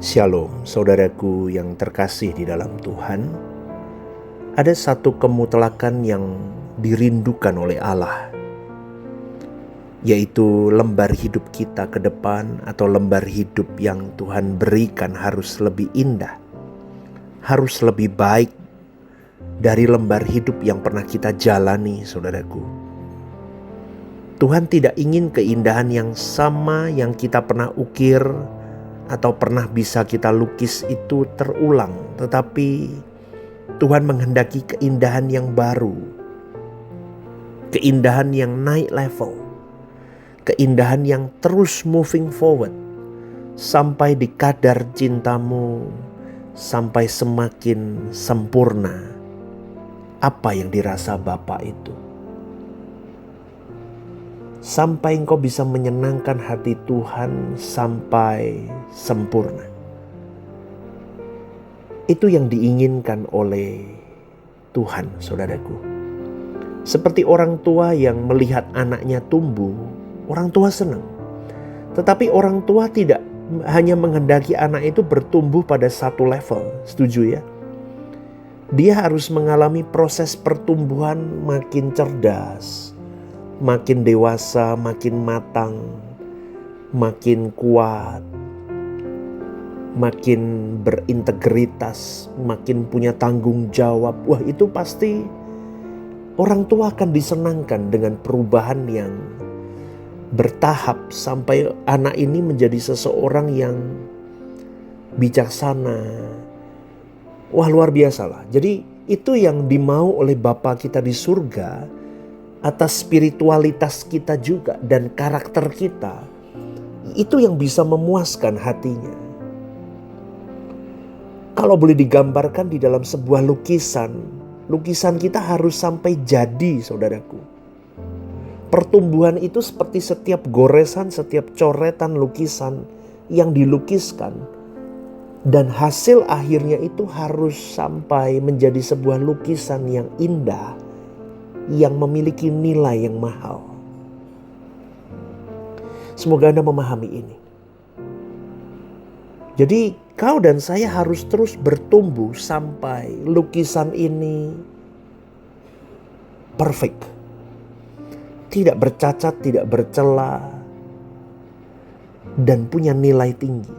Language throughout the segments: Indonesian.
Shalom, saudaraku yang terkasih di dalam Tuhan. Ada satu kemutlakan yang dirindukan oleh Allah, yaitu lembar hidup kita ke depan atau lembar hidup yang Tuhan berikan harus lebih indah, harus lebih baik dari lembar hidup yang pernah kita jalani, saudaraku. Tuhan tidak ingin keindahan yang sama yang kita pernah ukir atau pernah bisa kita lukis itu terulang, tetapi Tuhan menghendaki keindahan yang baru, keindahan yang naik level, keindahan yang terus moving forward sampai di kadar cintamu, sampai semakin sempurna apa yang dirasa Bapa itu. Sampai engkau bisa menyenangkan hati Tuhan sampai sempurna. Itu yang diinginkan oleh Tuhan, saudaraku. Seperti orang tua yang melihat anaknya tumbuh, orang tua senang. Tetapi orang tua tidak hanya menghendaki anak itu bertumbuh pada satu level, setuju ya? Dia harus mengalami proses pertumbuhan makin cerdas, makin dewasa, makin matang, makin kuat, makin berintegritas, makin punya tanggung jawab. Wah, itu pasti orang tua akan disenangkan dengan perubahan yang bertahap sampai anak ini menjadi seseorang yang bijaksana. Wah, luar biasa lah. Jadi itu yang dimau oleh Bapa kita di surga atas spiritualitas kita juga dan karakter kita. Itu yang bisa memuaskan hatinya. Kalau boleh digambarkan di dalam sebuah lukisan kita harus sampai jadi, saudaraku. Pertumbuhan itu seperti setiap goresan, setiap coretan lukisan yang dilukiskan. Dan hasil akhirnya itu harus sampai menjadi sebuah lukisan yang indah, yang memiliki nilai yang mahal. Semoga Anda memahami ini. Jadi kau dan saya harus terus bertumbuh sampai lukisan ini perfect. Tidak bercacat, tidak bercela, dan punya nilai tinggi.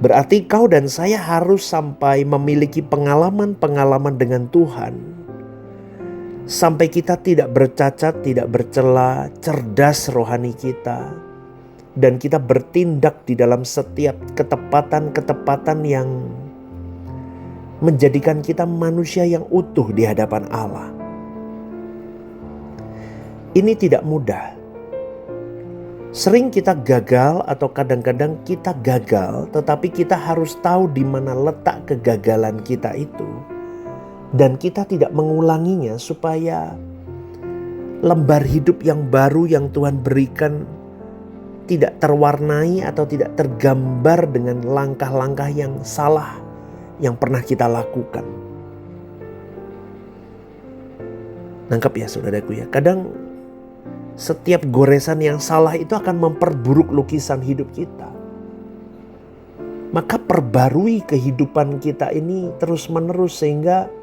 Berarti kau dan saya harus sampai memiliki pengalaman-pengalaman dengan Tuhan. Sampai kita tidak bercacat, tidak bercela, cerdas rohani kita. Dan kita bertindak di dalam setiap ketepatan-ketepatan yang menjadikan kita manusia yang utuh di hadapan Allah. Ini tidak mudah. Sering kita gagal atau kadang-kadang kita gagal, tetapi kita harus tahu di mana letak kegagalan kita itu. Dan kita tidak mengulanginya supaya lembar hidup yang baru yang Tuhan berikan tidak terwarnai atau tidak tergambar dengan langkah-langkah yang salah yang pernah kita lakukan. Nangkep ya saudaraku ya, kadang setiap goresan yang salah itu akan memperburuk lukisan hidup kita. Maka perbarui kehidupan kita ini terus-menerus sehingga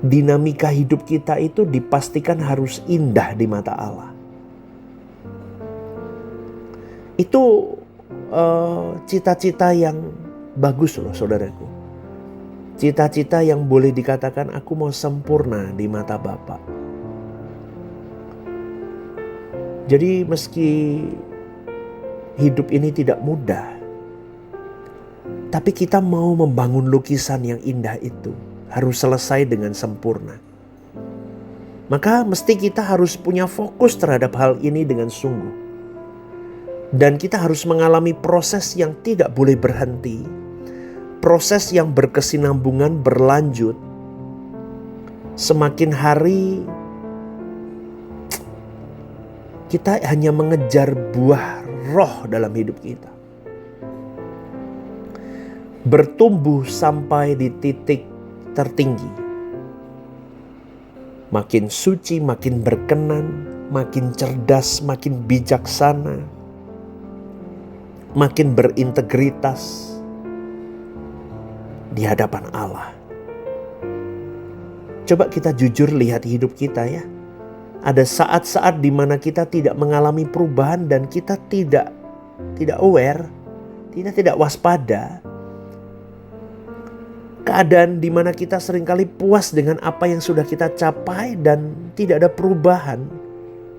dinamika hidup kita itu dipastikan harus indah di mata Allah. Itu cita-cita yang bagus loh saudaraku. Cita-cita yang boleh dikatakan aku mau sempurna di mata Bapa. Jadi meski hidup ini tidak mudah, tapi kita mau membangun lukisan yang indah itu harus selesai dengan sempurna. Maka mesti kita harus punya fokus terhadap hal ini dengan sungguh. Dan kita harus mengalami proses yang tidak boleh berhenti. Proses yang berkesinambungan berlanjut. Semakin hari kita hanya mengejar buah roh dalam hidup kita. Bertumbuh sampai di titik tertinggi. Makin suci, makin berkenan, makin cerdas, makin bijaksana. makin berintegritas di hadapan Allah. Coba kita jujur lihat hidup kita ya. Ada saat-saat di mana kita tidak mengalami perubahan dan kita tidak aware, kita tidak waspada. Keadaan di mana kita seringkali puas dengan apa yang sudah kita capai dan tidak ada perubahan.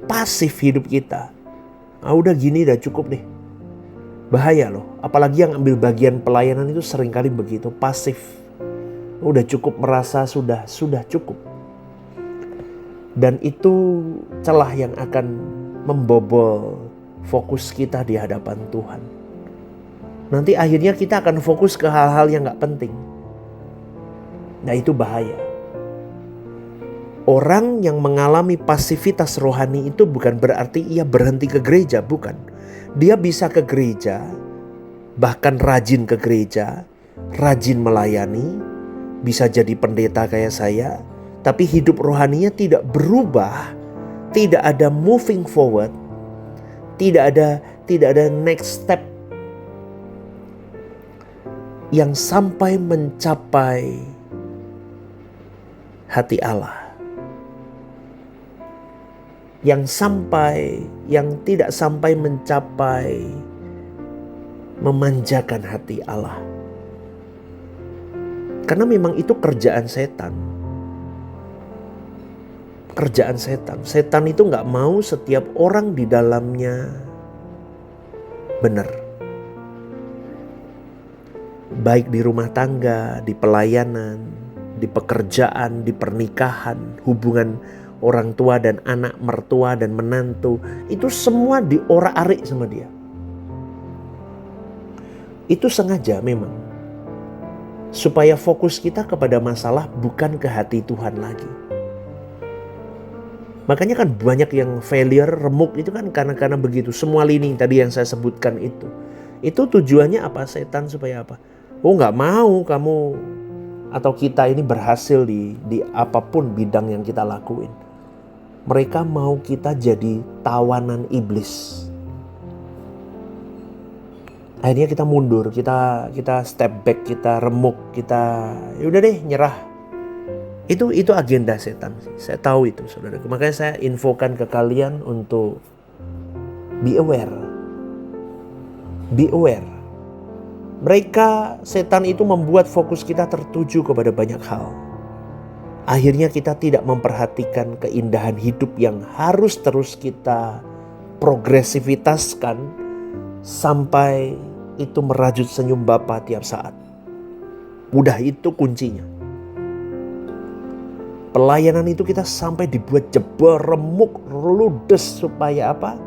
Pasif hidup kita. Udah gini udah cukup deh. Bahaya loh, apalagi yang ambil bagian pelayanan itu seringkali begitu, pasif. Udah cukup, merasa sudah cukup. Dan itu celah yang akan membobol fokus kita di hadapan Tuhan. Nanti akhirnya kita akan fokus ke hal-hal yang gak penting. Nah itu bahaya. Orang yang mengalami pasivitas rohani itu bukan berarti ia berhenti ke gereja, bukan. Dia bisa ke gereja, bahkan rajin ke gereja, rajin melayani, bisa jadi pendeta kayak saya, tapi hidup rohaninya tidak berubah, tidak ada moving forward, tidak ada next step yang sampai mencapai hati Allah. Yang tidak sampai mencapai memanjakan hati Allah. Karena memang itu kerjaan setan. Kerjaan setan. Setan itu gak mau setiap orang di dalamnya benar. Baik di rumah tangga, di pelayanan, di pekerjaan, di pernikahan, hubungan orang tua dan anak, mertua dan menantu, itu semua diorak-arik sama dia. Itu sengaja memang, supaya fokus kita kepada masalah bukan ke hati Tuhan lagi. Makanya kan banyak yang failure, remuk itu kan karena begitu. Semua lini tadi yang saya sebutkan itu tujuannya apa? Setan supaya apa? Gak mau kamu atau kita ini berhasil di apapun bidang yang kita lakuin. Mereka mau kita jadi tawanan iblis. Akhirnya kita mundur, kita step back, kita remuk, kita udah deh nyerah. Itu agenda setan. Saya tahu itu, saudaraku. Makanya saya infokan ke kalian untuk be aware. Be aware. Setan itu membuat fokus kita tertuju kepada banyak hal. Akhirnya kita tidak memperhatikan keindahan hidup yang harus terus kita progresivitaskan sampai itu merajut senyum Bapa tiap saat. Udah itu kuncinya. Pelayanan itu kita sampai dibuat jebol, remuk, ludes supaya apa?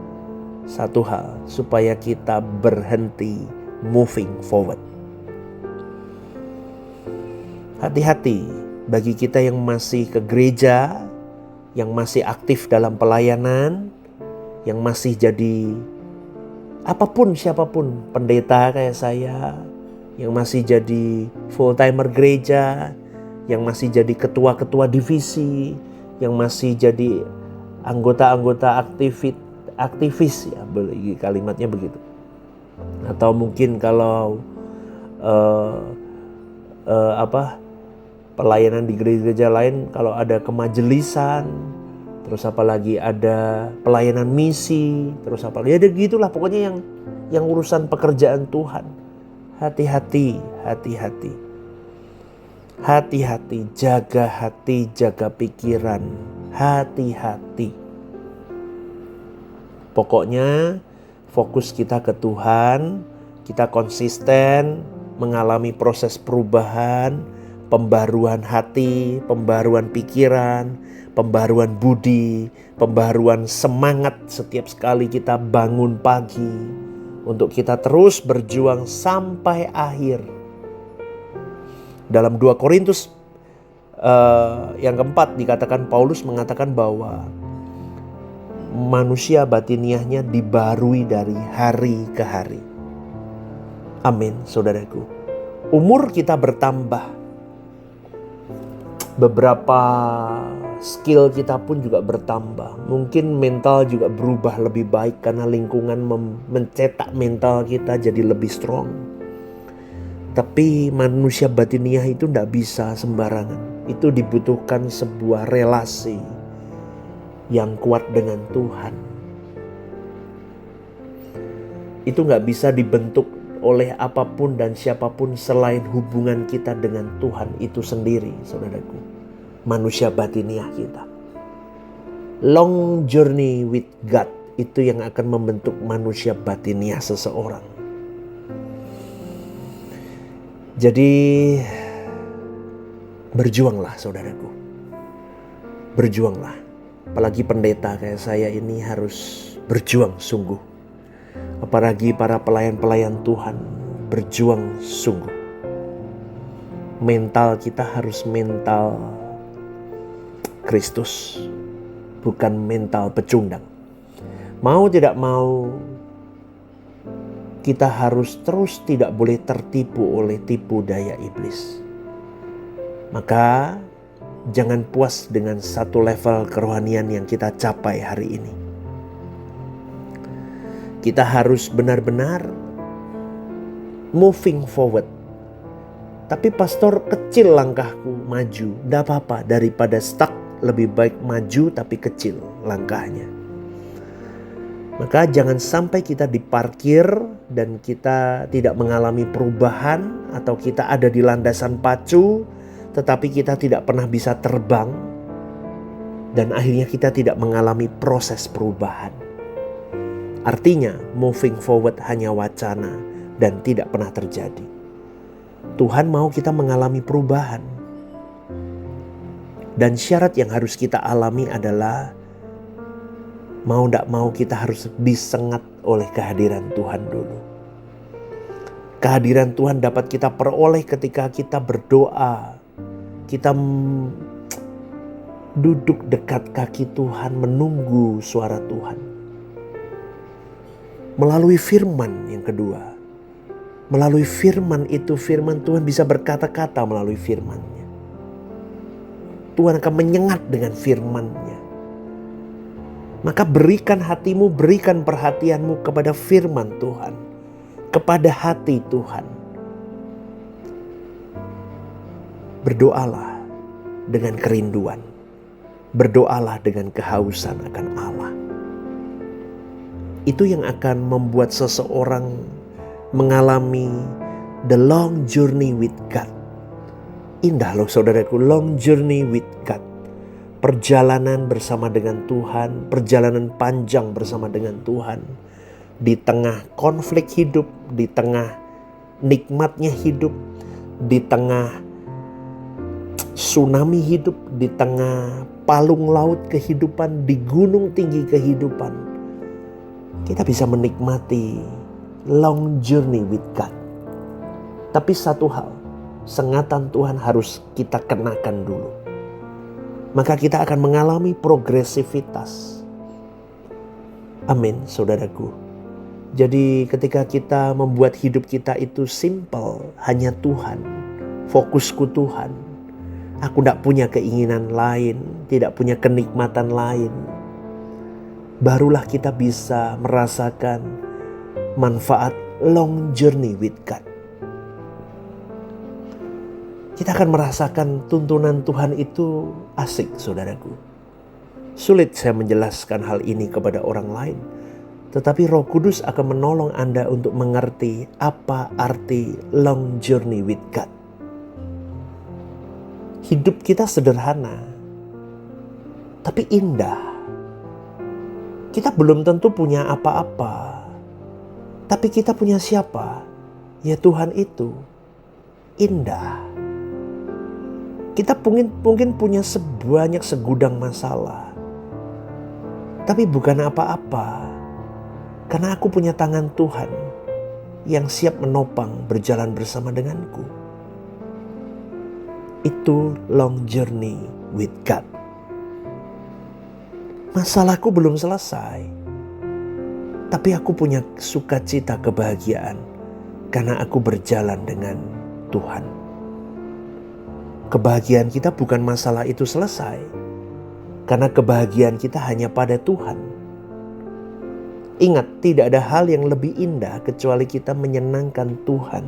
Satu hal, supaya kita berhenti moving forward. Hati-hati. Bagi kita yang masih ke gereja, yang masih aktif dalam pelayanan, yang masih jadi apapun siapapun, pendeta kayak saya, yang masih jadi full timer gereja, yang masih jadi ketua-ketua divisi, yang masih jadi anggota-anggota aktivis ya, kalimatnya begitu. Atau mungkin kalau pelayanan di gereja lain, kalau ada kemajelisan, terus apalagi ada pelayanan misi, terus apalagi ada gitulah pokoknya yang urusan pekerjaan Tuhan. Hati-hati, hati-hati. Hati-hati, jaga hati, jaga pikiran. Hati-hati. Pokoknya fokus kita ke Tuhan, kita konsisten mengalami proses perubahan, pembaruan hati, pembaruan pikiran, pembaruan budi, pembaruan semangat setiap sekali kita bangun pagi untuk kita terus berjuang sampai akhir. Dalam 2 Korintus yang keempat dikatakan, Paulus mengatakan bahwa manusia batiniahnya dibarui dari hari ke hari. Amin, saudaraku. Umur kita bertambah. beberapa skill kita pun juga bertambah. Mungkin mental juga berubah lebih baik karena lingkungan mencetak mental kita jadi lebih strong. Tapi manusia batiniah itu tidak bisa sembarangan. Itu dibutuhkan sebuah relasi yang kuat dengan Tuhan. Itu gak bisa dibentuk oleh apapun dan siapapun selain hubungan kita dengan Tuhan itu sendiri, saudaraku. Manusia batiniah kita. Long journey with God itu yang akan membentuk manusia batiniah seseorang. Jadi berjuanglah, saudaraku. Berjuanglah. Apalagi pendeta kayak saya ini harus berjuang sungguh. Apalagi para pelayan-pelayan Tuhan berjuang sungguh. Mental kita harus mental Kristus, bukan mental pecundang. Mau tidak mau, kita harus terus tidak boleh tertipu oleh tipu daya iblis. Maka jangan puas dengan satu level kerohanian yang kita capai hari ini. Kita harus benar-benar moving forward. Tapi pastor, kecil langkahku, maju. Tidak apa-apa, daripada stuck lebih baik maju tapi kecil langkahnya. Maka jangan sampai kita diparkir dan kita tidak mengalami perubahan, atau kita ada di landasan pacu tetapi kita tidak pernah bisa terbang, dan akhirnya kita tidak mengalami proses perubahan. Artinya moving forward hanya wacana dan tidak pernah terjadi. Tuhan mau kita mengalami perubahan. Dan syarat yang harus kita alami adalah mau tidak mau kita harus disengat oleh kehadiran Tuhan dulu. Kehadiran Tuhan dapat kita peroleh ketika kita berdoa. Kita duduk dekat kaki Tuhan menunggu suara Tuhan. Melalui firman yang kedua. Melalui firman itu, firman Tuhan bisa berkata-kata melalui firman-Nya. Tuhan akan menyengat dengan firman-Nya. Maka berikan hatimu, berikan perhatianmu kepada firman Tuhan. Kepada hati Tuhan. Berdoalah dengan kerinduan. Berdoalah dengan kehausan akan Allah. Itu yang akan membuat seseorang mengalami the long journey with God. Indah loh saudaraku, long journey with God. Perjalanan bersama dengan Tuhan, perjalanan panjang bersama dengan Tuhan. Di tengah konflik hidup, di tengah nikmatnya hidup, di tengah tsunami hidup, di tengah palung laut kehidupan, di gunung tinggi kehidupan. Kita bisa menikmati long journey with God. Tapi satu hal, sengatan Tuhan harus kita kenakan dulu. Maka kita akan mengalami progresivitas. Amin, saudaraku. Jadi ketika kita membuat hidup kita itu simple, hanya Tuhan, fokusku Tuhan. Aku tidak punya keinginan lain, tidak punya kenikmatan lain. Barulah kita bisa merasakan manfaat long journey with God. Kita akan merasakan tuntunan Tuhan itu asik, saudaraku. Sulit saya menjelaskan hal ini kepada orang lain. Tetapi Roh Kudus akan menolong Anda untuk mengerti apa arti long journey with God. Hidup kita sederhana, tapi indah. Kita belum tentu punya apa-apa, tapi kita punya siapa? Ya Tuhan itu. Indah. Kita mungkin punya sebanyak segudang masalah, tapi bukan apa-apa. Karena aku punya tangan Tuhan yang siap menopang berjalan bersama denganku. Itu long journey with God. Masalahku belum selesai, tapi aku punya sukacita kebahagiaan karena aku berjalan dengan Tuhan. kebahagiaan kita bukan masalah itu selesai. Karena kebahagiaan kita hanya pada Tuhan. Ingat, tidak ada hal yang lebih indah kecuali kita menyenangkan Tuhan.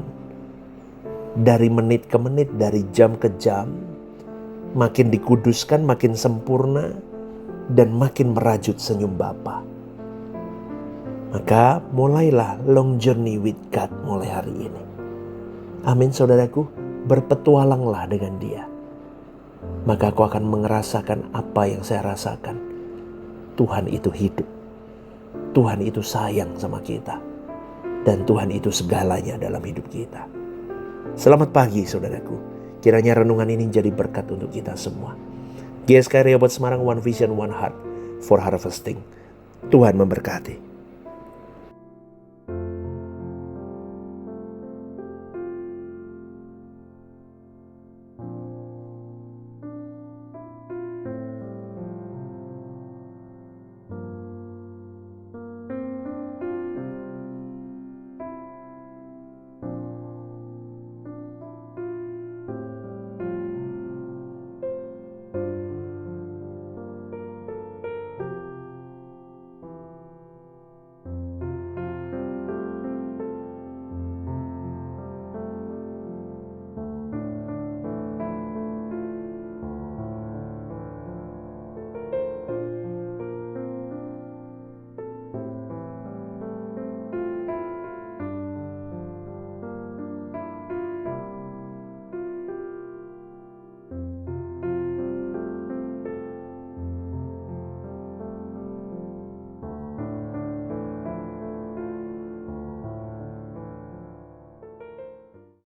Dari menit ke menit, dari jam ke jam, makin dikuduskan, makin sempurna, dan makin merajut senyum Bapa. Maka mulailah long journey with God mulai hari ini. Amin saudaraku, berpetualanglah dengan Dia. Maka aku akan merasakan apa yang saya rasakan. Tuhan itu hidup. Tuhan itu sayang sama kita. Dan Tuhan itu segalanya dalam hidup kita. Selamat pagi saudaraku. Kiranya renungan ini jadi berkat untuk kita semua. GSK Rehoboth Semarang, One Vision, One Heart for Harvesting. Tuhan memberkati.